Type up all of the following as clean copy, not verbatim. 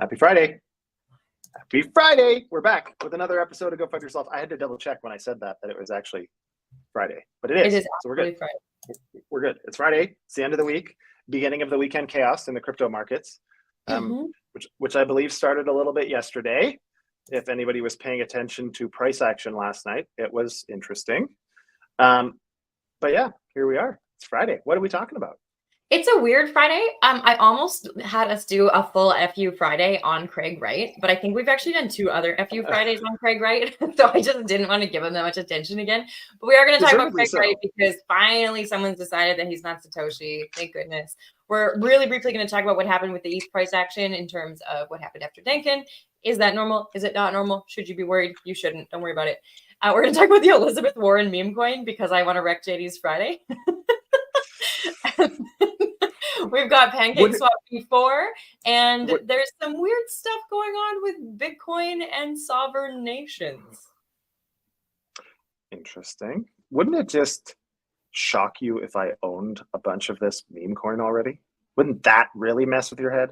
Happy Friday. Happy Friday. We're back with another episode of Go FUD Yourself. I had to double check when I said that it was actually Friday, but it is. It is so we're good. Friday. We're good. It's Friday. It's the end of the week, beginning of the weekend chaos in the crypto markets, which I believe started a little bit yesterday. If anybody was paying attention to price action last night, it was interesting. But yeah, here we are. It's Friday. What are we talking about? It's a weird Friday. I almost had us do a full FU Friday on Craig Wright, but I think we've actually done 2 other FU Fridays on Craig Wright. So I just didn't want to give him that much attention again. But we are going to talk about Craig Wright because finally someone's decided that he's not Satoshi. Thank goodness. We're really briefly going to talk about what happened with the ETH price action in terms of what happened after Dencun. Is that normal? Is it not normal? Should you be worried? You shouldn't. Don't worry about it. We're going to talk about the Elizabeth Warren Memecoin because I want to wreck JD's Friday. We've got PancakeSwap before, and there's some weird stuff going on with Bitcoin and sovereign nations. Interesting. Wouldn't it just shock you if I owned a bunch of this meme coin already? Wouldn't that really mess with your head?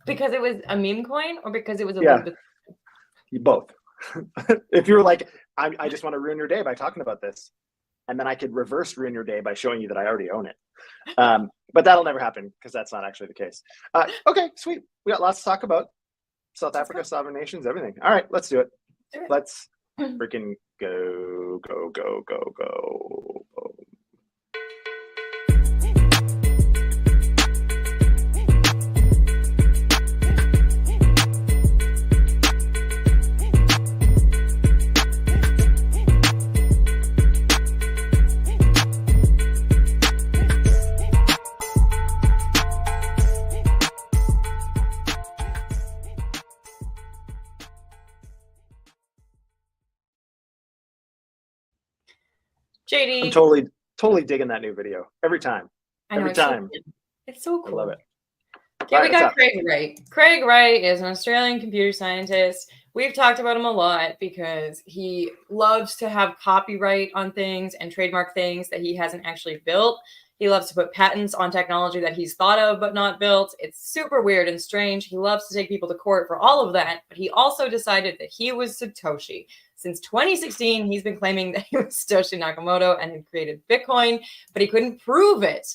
Because it was a meme coin or because it was a both. If you were like, I just want to ruin your day by talking about this, and then I could reverse ruin your day by showing you that I already own it. But that'll never happen because that's not actually the case. Okay, sweet. We got lots to talk about. South Africa, sovereign nations, everything. All right, let's do it. Let's freaking go. JD. I'm totally digging that new video every time. Every time. It's so cool. I love it. Okay, we got Craig Wright. Craig Wright is an Australian computer scientist. We've talked about him a lot because he loves to have copyright on things and trademark things that he hasn't actually built. He loves to put patents on technology that he's thought of but not built. It's super weird and strange. He loves to take people to court for all of that, but he also decided that he was Satoshi. Since 2016, he's been claiming that he was Satoshi Nakamoto and had created Bitcoin, but he couldn't prove it.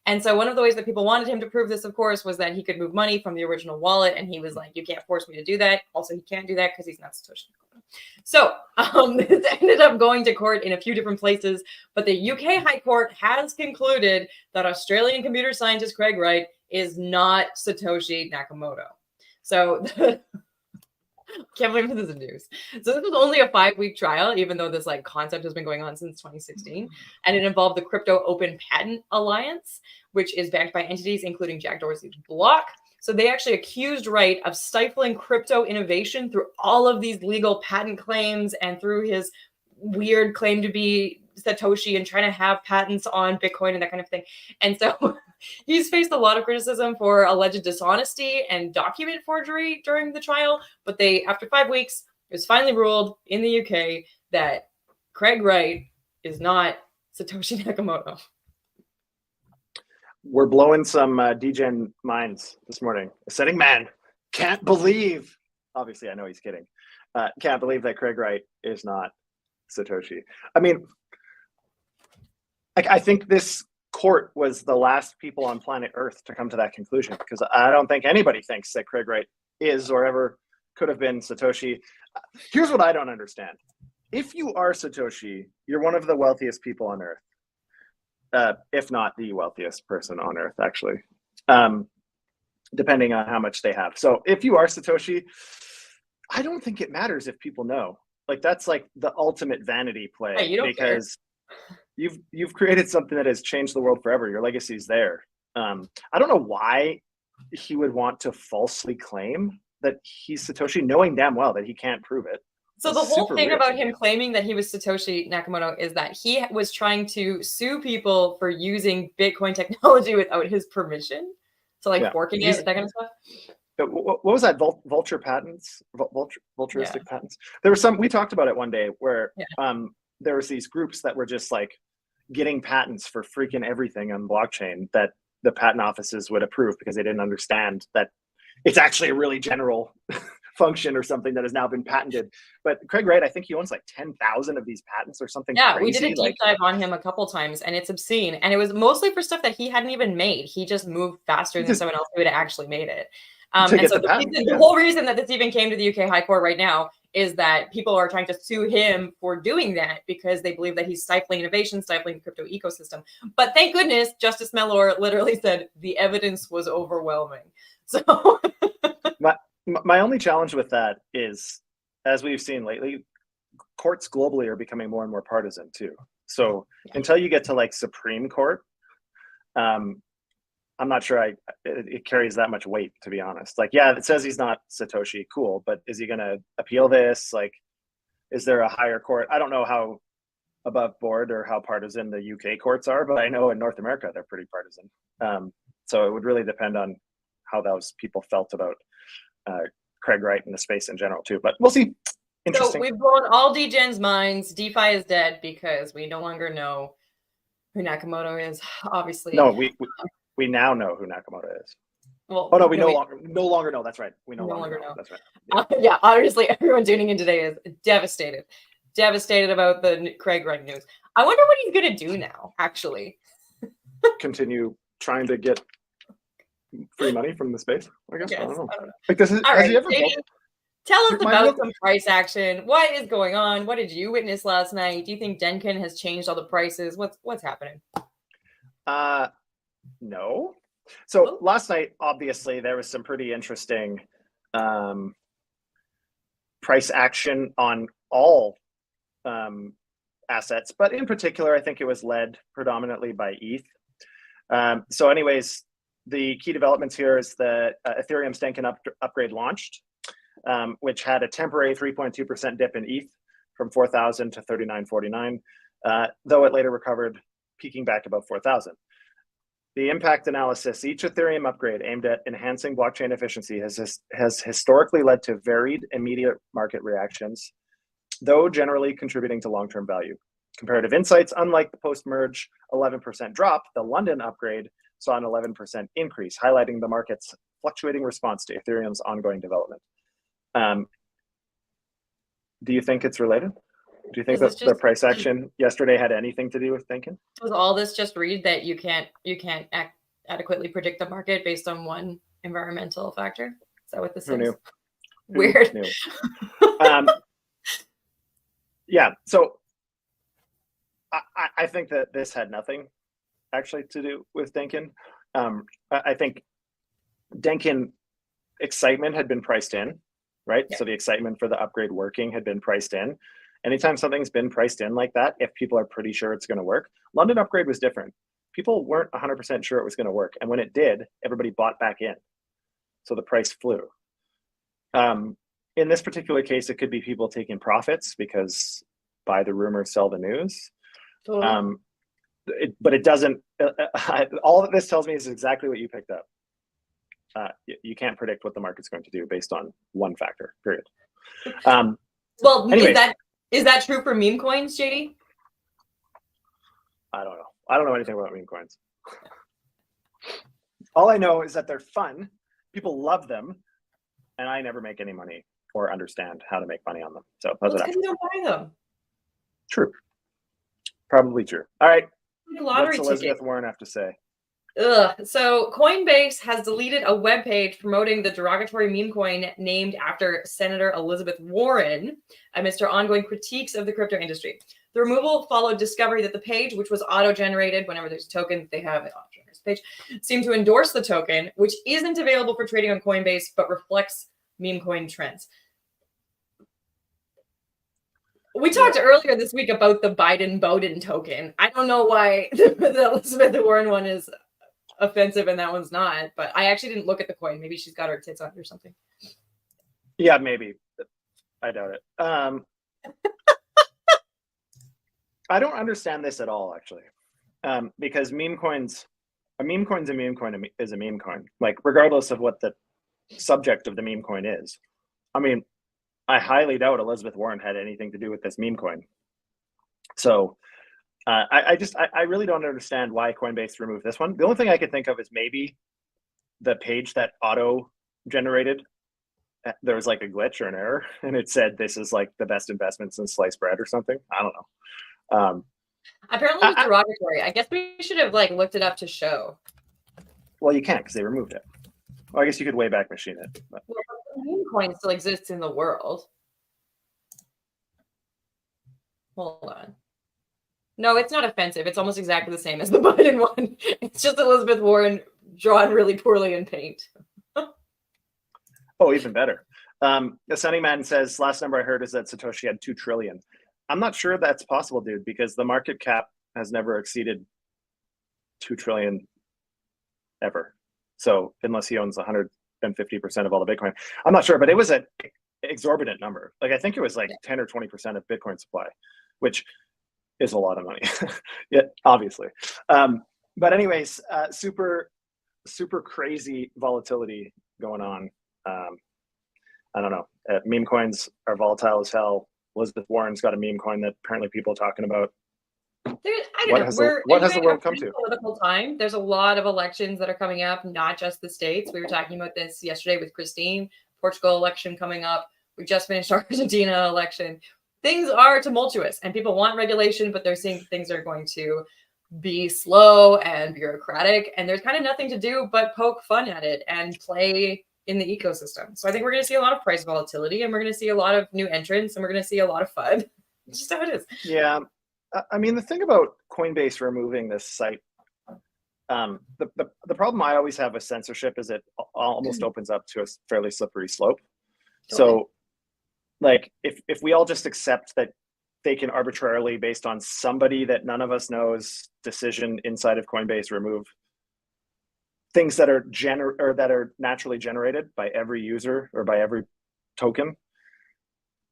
And so one of the ways that people wanted him to prove this, of course, was that he could move money from the original wallet. And he was like, you can't force me to do that. Also, he can't do that because he's not Satoshi Nakamoto. So this ended up going to court in a few different places. But the UK High Court has concluded that Australian computer scientist Craig Wright is not Satoshi Nakamoto. So can't believe this is news. So this was only a 5-week trial, even though this concept has been going on since 2016. And it involved the Crypto Open Patent Alliance, which is backed by entities including Jack Dorsey's Block. So they actually accused Wright of stifling crypto innovation through all of these legal patent claims and through his weird claim to be Satoshi and trying to have patents on Bitcoin and that kind of thing. And so he's faced a lot of criticism for alleged dishonesty and document forgery during the trial. But after 5 weeks, it was finally ruled in the UK that Craig Wright is not Satoshi Nakamoto. We're blowing some DGen minds this morning. Ascending man can't believe, obviously I know he's kidding, can't believe that Craig Wright is not Satoshi. I mean, I think this court was the last people on planet Earth to come to that conclusion because I don't think anybody thinks that Craig Wright is or ever could have been Satoshi. Here's what I don't understand. If you are Satoshi, you're one of the wealthiest people on Earth, if not the wealthiest person on Earth, actually, depending on how much they have. So if you are Satoshi, I don't think it matters if people know. That's the ultimate vanity play. Hey, you don't because you've created something that has changed the world forever. Your legacy is there. I don't know why he would want to falsely claim that he's Satoshi, knowing damn well that he can't prove it. So the whole thing about him claiming that he was Satoshi Nakamoto is that he was trying to sue people for using Bitcoin technology without his permission. So forking it, that kind of stuff. What was that? Vulture patents? Vulturistic patents? There was some, we talked about it one day where there was these groups that were just getting patents for freaking everything on blockchain that the patent offices would approve because they didn't understand that it's actually a really general function or something that has now been patented. But Craig Wright, I think he owns like 10,000 of these patents or something. Yeah, crazy. We did a deep dive on him a couple times, and it's obscene. And it was mostly for stuff that he hadn't even made. He just moved faster than someone else who had actually made it. And so the whole reason that this even came to the UK High Court right now is that people are trying to sue him for doing that because they believe that he's stifling innovation, stifling the crypto ecosystem. But thank goodness, Justice Mellor literally said the evidence was overwhelming. So my only challenge with that is, as we've seen lately, courts globally are becoming more and more partisan too. So until you get to like Supreme Court, I'm not sure it carries that much weight, to be honest. Like, yeah, it says he's not Satoshi, cool, but is he going to appeal this? Like, is there a higher court? I don't know how above board or how partisan the UK courts are, but I know in North America they're pretty partisan. So it would really depend on how those people felt about Craig Wright in the space in general too. But we'll see. Interesting. So we've blown all DGen's minds. DeFi is dead because we no longer know who Nakamoto is. Obviously, no, we now know who Nakamoto is. Well, oh no, we no longer know. That's right. We no longer know. That's right. Yeah. Obviously, everyone tuning in today is devastated about the Craig Wright news. I wonder what he's gonna do now. Actually, continue trying to get free money from the space. I guess I don't know. Like this is. All right, he ever tell us about some price action. What is going on? What did you witness last night? Do you think Dencun has changed all the prices? What's happening? No. So last night, obviously, there was some pretty interesting price action on all assets, but in particular, I think it was led predominantly by ETH. So anyways, the key developments here is that Ethereum's Dencun upgrade launched, which had a temporary 3.2% dip in ETH from 4,000 to 39.49, though it later recovered, peaking back above 4,000. The impact analysis: each Ethereum upgrade aimed at enhancing blockchain efficiency has historically led to varied immediate market reactions, though generally contributing to long-term value. Comparative insights: unlike the post-merge 11% drop, the London upgrade saw an 11% increase, highlighting the market's fluctuating response to Ethereum's ongoing development. Do you think it's related? Do you think that the price action yesterday had anything to do with Dencun? Was all this just read that you can't adequately predict the market based on one environmental factor? Is that what this is? Weird. Who knew? Yeah. So I think that this had nothing actually to do with Dencun. I think Dencun excitement had been priced in, right? Yeah. So the excitement for the upgrade working had been priced in. Anytime something's been priced in like that, if people are pretty sure it's going to work, London upgrade was different. People weren't 100% sure it was going to work. And when it did, everybody bought back in. So the price flew. In this particular case, it could be people taking profits because buy the rumor, sell the news. Totally. But it doesn't, all that this tells me is exactly what you picked up. You can't predict what the market's going to do based on one factor, period. Well, anyways, is that true for meme coins, JD? I don't know. I don't know anything about meme coins. All I know is that they're fun. People love them. And I never make any money or understand how to make money on them. So that's because you don't buy them. True. Probably true. All right. Lottery What's Elizabeth Warren have to say? So Coinbase has deleted a webpage promoting the derogatory meme coin named after Senator Elizabeth Warren amidst her ongoing critiques of the crypto industry. The removal followed discovery that the page, which was auto-generated whenever there's a token, they have an auto-generated page, seemed to endorse the token, which isn't available for trading on Coinbase, but reflects meme coin trends. We talked earlier this week about the Biden-Bowden token. I don't know why the Elizabeth Warren one is offensive and that one's not, but I actually didn't look at the coin. Maybe she's got her tits on or something. Yeah, maybe. I doubt it. I don't understand this at all, actually, because a meme coin's a meme coin is a meme coin, like regardless of what the subject of the meme coin is. I mean, I highly doubt Elizabeth Warren had anything to do with this meme coin. So I really don't understand why Coinbase removed this one. The only thing I could think of is maybe the page that auto generated, there was like a glitch or an error, and it said this is like the best investment since sliced bread or something. I don't know. Apparently it was derogatory. I guess we should have like looked it up to show. Well, you can't because they removed it. Well, I guess you could Wayback Machine it. But. Well, Memecoin still exists in the world. Hold on. No, it's not offensive. It's almost exactly the same as the Biden one. It's just Elizabeth Warren drawn really poorly in paint. Oh, even better. The Sunny Man says, last number I heard is that Satoshi had 2 trillion. I'm not sure that's possible, dude, because the market cap has never exceeded 2 trillion ever. So unless he owns 150% of all the Bitcoin, I'm not sure, but it was an exorbitant number. Like I think it was like 10 or 20% of Bitcoin supply, which is a lot of money. Yeah, obviously. But anyways, super crazy volatility going on. I don't know. Meme coins are volatile as hell. Elizabeth Warren's got a meme coin that apparently people are talking about. I don't know. What has the world come to? Political time. There's a lot of elections that are coming up, not just the states. We were talking about this yesterday with Christine. Portugal election coming up. We just finished our Argentina election. Things are tumultuous, and people want regulation, but they're seeing things are going to be slow and bureaucratic, and there's kind of nothing to do but poke fun at it and play in the ecosystem. So I think we're going to see a lot of price volatility, and we're going to see a lot of new entrants, and we're going to see a lot of FUD. It's just how it is. Yeah. I mean, the thing about Coinbase removing this site, the problem I always have with censorship is it almost opens up to a fairly slippery slope. Totally. So like if we all just accept that they can arbitrarily, based on somebody that none of us knows decision inside of Coinbase, remove things that are that are naturally generated by every user or by every token,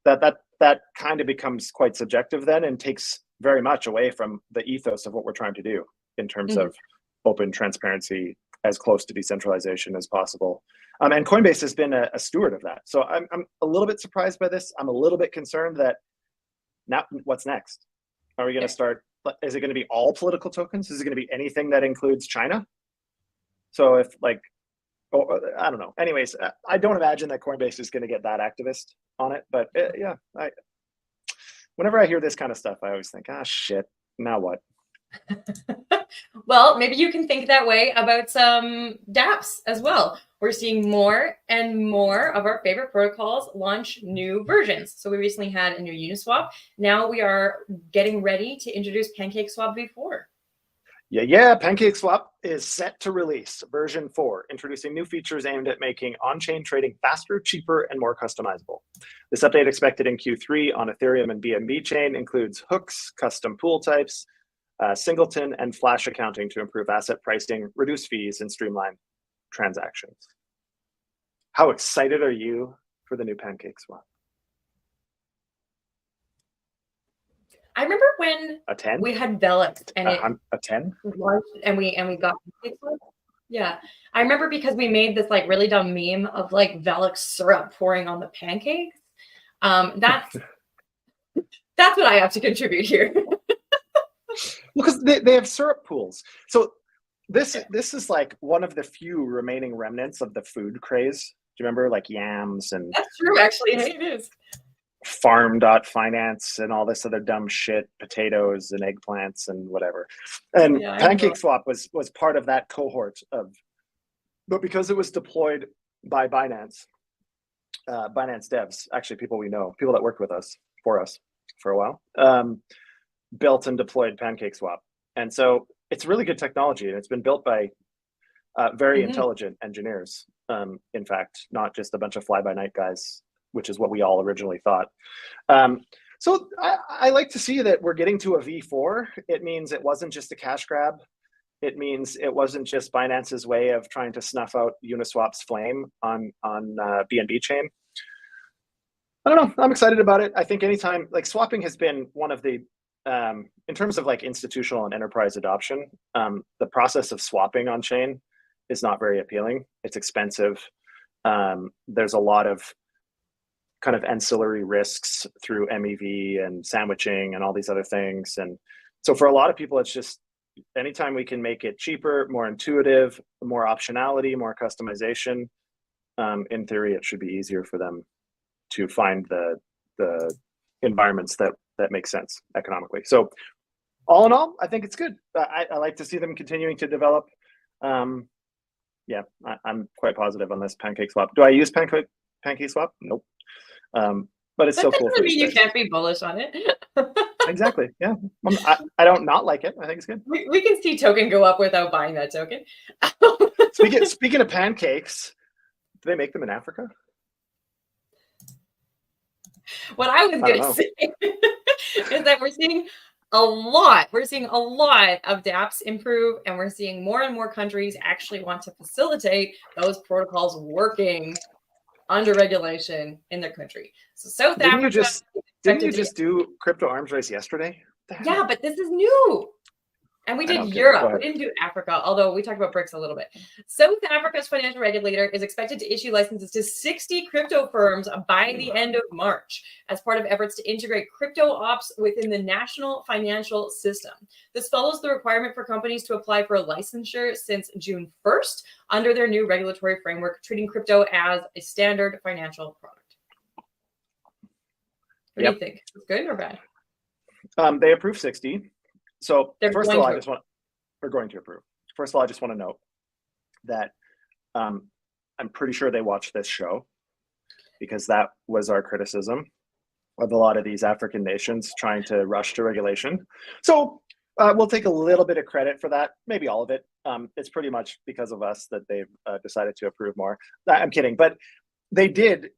that kind of becomes quite subjective then, and takes very much away from the ethos of what we're trying to do in terms of open transparency, as close to decentralization as possible. And Coinbase has been a steward of that. So I'm a little bit surprised by this. I'm a little bit concerned that now what's next? Are we going to start, is it going to be all political tokens? Is it going to be anything that includes China? So if like, I don't know. Anyways, I don't imagine that Coinbase is going to get that activist on it, but yeah, whenever I hear this kind of stuff, I always think, shit, now what? Well, maybe you can think that way about some dApps as well. We're seeing more and more of our favorite protocols launch new versions. So we recently had a new Uniswap. Now we are getting ready to introduce PancakeSwap v4. Yeah. PancakeSwap is set to release version 4, introducing new features aimed at making on-chain trading faster, cheaper, and more customizable. This update, expected in Q3 on Ethereum and BNB chain, includes hooks, custom pool types, singleton, and flash accounting to improve asset pricing, reduce fees, and streamline transactions. How excited are you for the new PancakeSwap? I remember when a 10? We had Velix and a 10, and we got PancakeSwap. Yeah, I remember because we made this like really dumb meme of like Velix syrup pouring on the pancakes. That's what I have to contribute here. Because they have syrup pools. So this is like one of the few remaining remnants of the food craze. Do you remember like yams and? That's true, actually. Hey, it is. Farm.finance and all this other dumb shit, potatoes and eggplants and whatever. And PancakeSwap was part of that cohort of, but because it was deployed by Binance devs, actually people we know, people that worked with us for a while, built and deployed PancakeSwap. And so it's really good technology, and it's been built by very intelligent engineers. In fact, not just a bunch of fly-by-night guys, which is what we all originally thought. So I like to see that we're getting to a V4. It means it wasn't just a cash grab. It means it wasn't just Binance's way of trying to snuff out Uniswap's flame on BNB chain. I don't know. I'm excited about it. I think anytime, like, swapping has been one of the, in terms of like institutional and enterprise adoption, the process of swapping on chain is not very appealing. It's expensive. There's a lot of kind of ancillary risks through MEV and sandwiching and all these other things. And so for a lot of people, it's just anytime we can make it cheaper, more intuitive, more optionality, more customization, in theory, it should be easier for them to find the environments that make sense economically. So all in all, I think it's good. I like to see them continuing to develop. Yeah, I'm quite positive on this PancakeSwap. Do I use PancakeSwap? Nope. But it's still cool. That doesn't mean you can't be bullish on it. Exactly. Yeah. I don't not like it. I think it's good. We can see token go up without buying that token. Speaking of pancakes, do they make them in Africa? What I was going to say is that we're seeing a lot of dApps improve, and we're seeing more and more countries actually want to facilitate those protocols working under regulation in their country. So South Africa. Didn't you just do crypto arms race yesterday? Yeah, but this is new. And we did Europe. We didn't do Africa, although we talked about BRICS a little bit. South Africa's financial regulator is expected to issue licenses to 60 crypto firms by the end of March as part of efforts to integrate crypto ops within the national financial system. This follows the requirement for companies to apply for a licensure since June 1st under their new regulatory framework, treating crypto as a standard financial product. What do you think? Good or bad? They approved 60. So first of all, we're going to approve. First of all, I just want to note that I'm pretty sure they watched this show, because that was our criticism of a lot of these African nations trying to rush to regulation. So we'll take a little bit of credit for that, maybe all of it. It's pretty much because of us that they've decided to approve more. I'm kidding, but they did,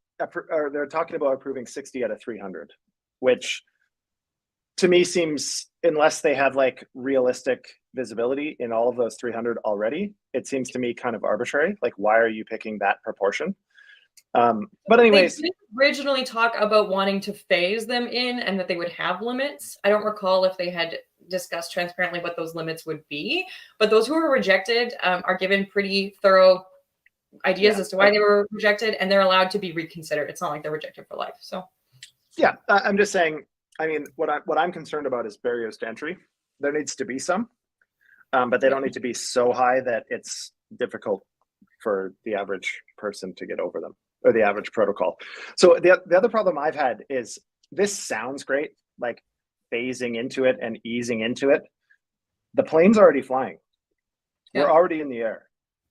or they're talking about approving 60 out of 300, which to me seems, unless they have like realistic visibility in all of those 300 already, it seems to me kind of arbitrary. Like, why are you picking that proportion? But anyways, they did originally talk about wanting to phase them in and that they would have limits. I don't recall if they had discussed transparently what those limits would be, but those who were rejected are given pretty thorough ideas as to why they were rejected, and they're allowed to be reconsidered. It's not like they're rejected for life. So yeah, I'm just saying, I mean, what I'm concerned about is barriers to entry. There needs to be some, but they don't need to be so high that it's difficult for the average person to get over them, or the average protocol. So the other problem I've had is, this sounds great, like phasing into it and easing into it. The plane's already flying. Yeah. We're already in the air.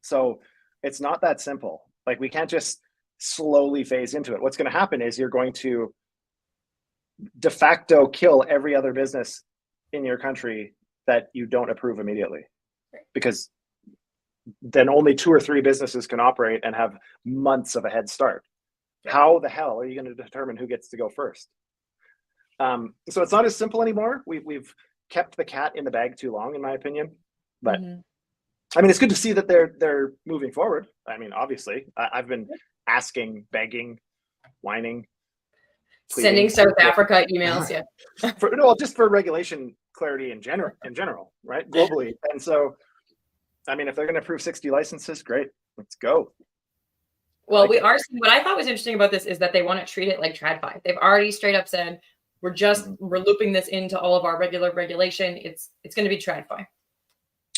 So it's not that simple. Like, we can't just slowly phase into it. What's going to happen is you're going to de facto kill every other business in your country that you don't approve immediately, because then only 2 or 3 businesses can operate and have months of a head start. How the hell are you going to determine who gets to go first? So it's not as simple anymore. We've kept the cat in the bag too long, in my opinion. But I mean, it's good to see that they're moving forward. I mean, obviously, I've been asking, begging, whining, sending South Africa emails, just for regulation clarity in general, right? Globally. And so, I mean, if they're going to approve 60 licenses, great, let's go. Well, we are seeing, what I thought was interesting about this is that they want to treat it like TradFi. They've already straight up said, we're looping this into all of our regular regulation. It's going to be TradFi.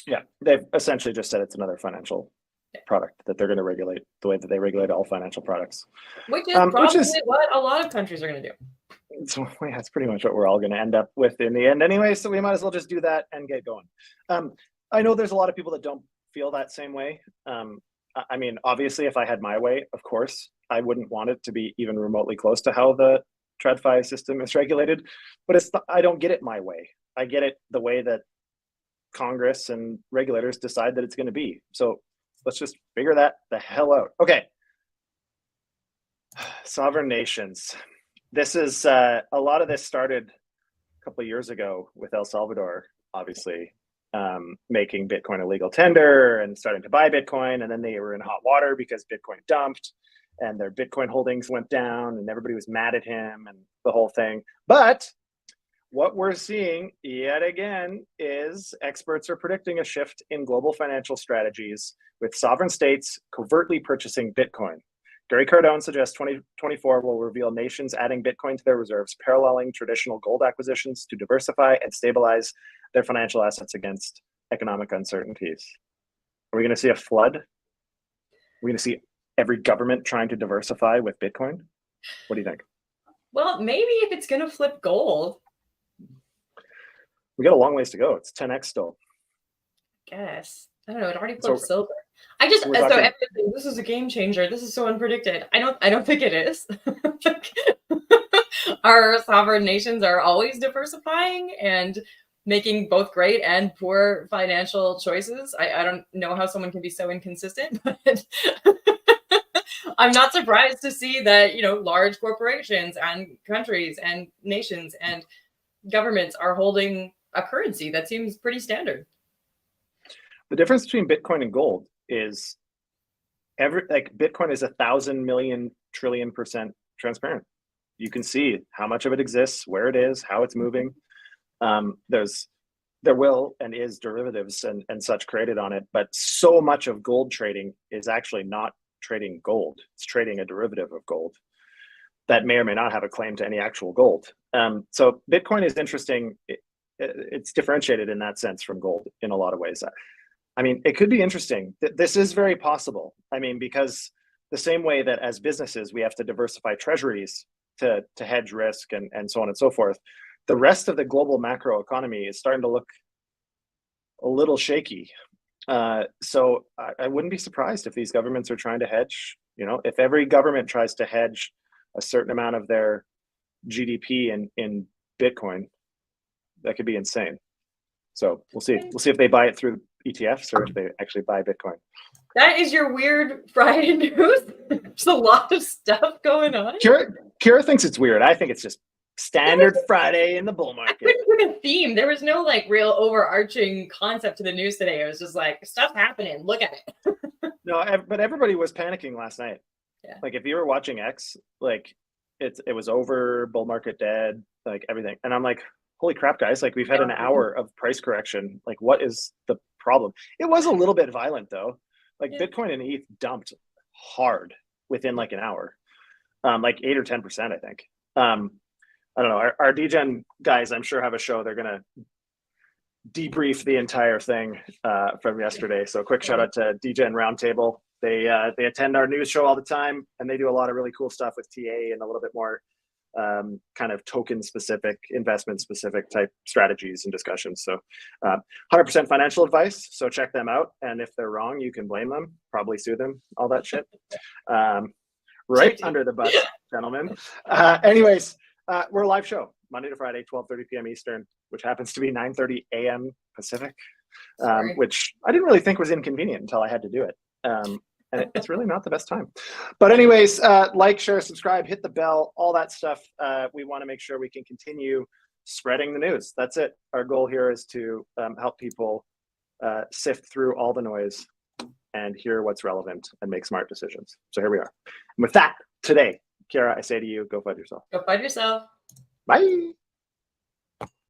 Yeah, they've essentially just said it's another financial product that they're going to regulate the way that they regulate all financial products. Which is probably what a lot of countries are going to do. So yeah, that's pretty much what we're all going to end up with in the end anyway. So we might as well just do that and get going. I know there's a lot of people that don't feel that same way. I mean, obviously, if I had my way, of course, I wouldn't want it to be even remotely close to how the TradFi system is regulated. But I don't get it my way. I get it the way that Congress and regulators decide that it's going to be. So let's just figure that the hell out. Okay. Sovereign nations. This is a lot of this started a couple of years ago with El Salvador, obviously, making Bitcoin a legal tender and starting to buy Bitcoin. And then they were in hot water because Bitcoin dumped and their Bitcoin holdings went down and everybody was mad at him and the whole thing. But what we're seeing yet again is experts are predicting a shift in global financial strategies, with sovereign states covertly purchasing Bitcoin. Gary Cardone suggests 2024 will reveal nations adding Bitcoin to their reserves, paralleling traditional gold acquisitions to diversify and stabilize their financial assets against economic uncertainties. Are we going to see a flood? Are we going to see every government trying to diversify with Bitcoin? What do you think? Well, maybe if it's going to flip gold. We got a long ways to go. It's 10x still. I guess. I don't know. It already flipped silver. Everything, this is a game changer. This is so unpredicted. I don't think it is. Our sovereign nations are always diversifying and making both great and poor financial choices. I don't know how someone can be so inconsistent, but I'm not surprised to see that, large corporations and countries and nations and governments are holding a currency that seems pretty standard. The difference between Bitcoin and gold is Bitcoin is 1,000 million trillion % transparent. You can see how much of it exists, where it is, how it's moving. There will and is derivatives and such created on it, but so much of gold trading is actually not trading gold. It's trading a derivative of gold that may or may not have a claim to any actual gold. So Bitcoin is interesting. It's differentiated in that sense from gold in a lot of ways. I mean, it could be interesting. This is very possible. I mean, because the same way that as businesses, we have to diversify treasuries to hedge risk and so on and so forth, the rest of the global macro economy is starting to look a little shaky. So I wouldn't be surprised if these governments are trying to hedge. If every government tries to hedge a certain amount of their GDP in Bitcoin, that could be insane. So we'll see. We'll see if they buy it through ETFs or if they actually buy Bitcoin. That is your weird Friday news. There's a lot of stuff going on. Ceara thinks it's weird. I think it's just standard Friday in the bull market. I couldn't pick a theme. There was no real overarching concept to the news today. It was just stuff happening. Look at it. No, but everybody was panicking last night. Yeah. If you were watching X, it was over, bull market dead, everything. And I'm like, holy crap, guys! We've had an hour of price correction. What is the problem? It was a little bit violent though. Bitcoin and ETH dumped hard within an hour, 8 or 10%, I think. I don't know. Our DGen guys, I'm sure, have a show. They're gonna debrief the entire thing from yesterday. So quick shout out to DGen Roundtable. They attend our news show all the time, and they do a lot of really cool stuff with TA and a little bit more kind of token specific, investment specific type strategies and discussions. So 100% financial advice. So check them out. And if they're wrong, you can blame them, probably sue them, all that shit. Right under the bus, gentlemen. Anyways, we're a live show Monday to Friday, 12:30 p.m. Eastern, which happens to be 9:30 a.m. Pacific, which I didn't really think was inconvenient until I had to do it. And it's really not the best time. But anyways, share, subscribe, hit the bell, all that stuff. We want to make sure we can continue spreading the news. That's it. Our goal here is to help people sift through all the noise and hear what's relevant and make smart decisions. So here we are. And with that, today, Ceara, I say to you, go FUD yourself. Go FUD yourself. Bye.